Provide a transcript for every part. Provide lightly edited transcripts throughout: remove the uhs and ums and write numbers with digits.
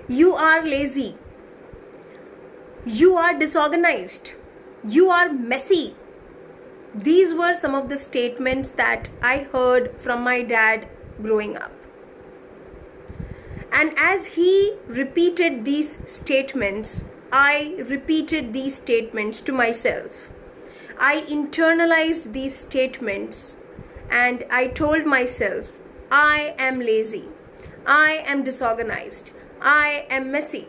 You are lazy. You are disorganized. You are messy. These were some of the statements that I heard from my dad growing up. And as he repeated these statements, I repeated these statements to myself. I internalized these statements and I told myself, I am lazy. I am disorganized. I am messy.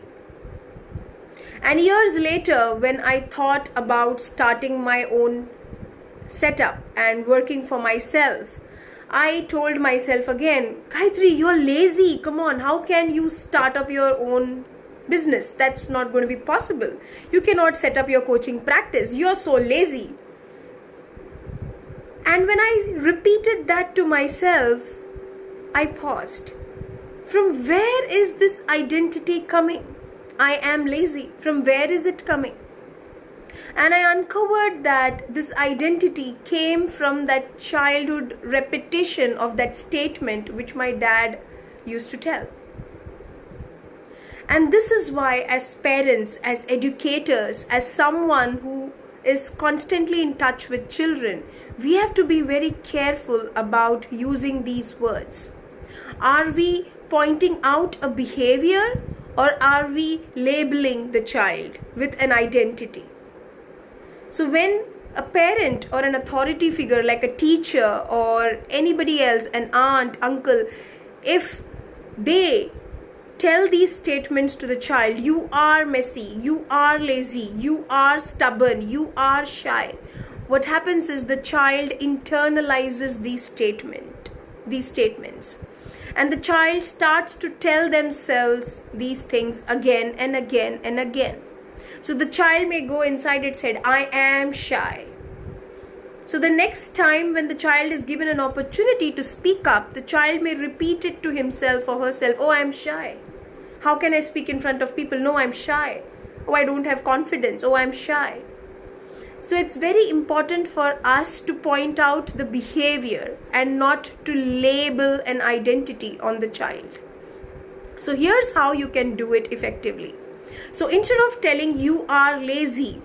And years later, when I thought about starting my own setup and working for myself, I told myself again, Gayatri, you're lazy. Come on, how can you start up your own business? That's not going to be possible. You cannot set up your coaching practice. You're so lazy. And when I repeated that to myself, I paused. From where is this identity coming? I am lazy. From where is it coming? And I uncovered that this identity came from that childhood repetition of that statement which my dad used to tell. And this is why, as parents, as educators, as someone who is constantly in touch with children, we have to be very careful about using these words. Are we pointing out a behavior, or are we labeling the child with an identity? So when a parent or an authority figure like a teacher or anybody else, an aunt, uncle, if they tell these statements to the child, you are messy, you are lazy, you are stubborn, you are shy, what happens is the child internalizes these statements. And the child starts to tell themselves these things again and again and again. So the child may go inside its head, I am shy. So the next time when the child is given an opportunity to speak up, the child may repeat it to himself or herself, oh, I am shy. How can I speak in front of people? No, I'm shy. Oh, I don't have confidence. Oh, I'm shy. So it's very important for us to point out the behavior and not to label an identity on the child. So here's how you can do it effectively. So instead of telling you are lazy,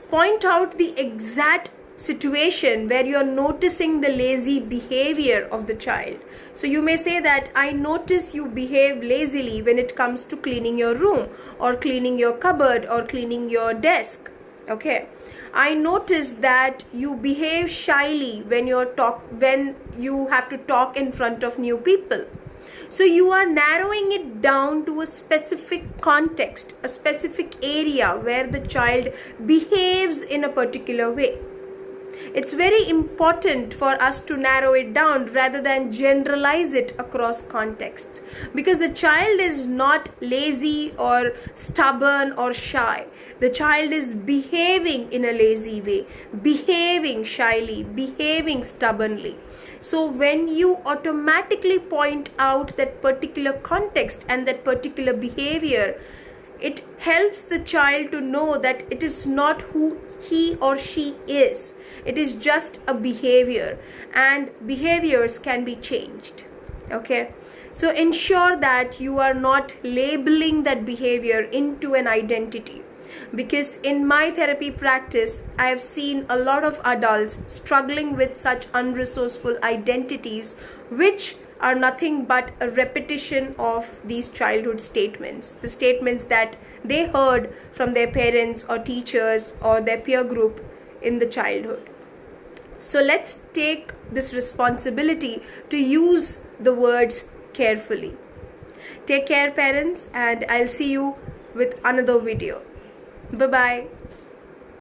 point out the exact situation where you're noticing the lazy behavior of the child. So you may say that I notice you behave lazily when it comes to cleaning your room or cleaning your cupboard or cleaning your desk. Okay. I notice that you behave shyly when you have to talk in front of new people. So you are narrowing it down to a specific context, a specific area where the child behaves in a particular way. It's very important for us to narrow it down rather than generalize it across contexts, because the child is not lazy or stubborn or shy. The child is behaving in a lazy way, behaving shyly, behaving stubbornly. So when you automatically point out that particular context and that particular behavior, it helps the child to know that it is not who he or she is. It is just a behavior, and behaviors can be changed. Okay, so ensure that you are not labeling that behavior into an identity, because in my therapy practice I have seen a lot of adults struggling with such unresourceful identities, which are nothing but a repetition of these childhood statements, the statements that they heard from their parents or teachers or their peer group in the childhood. So let's take this responsibility to use the words carefully. Take care, parents, and I'll see you with another video. Bye-bye.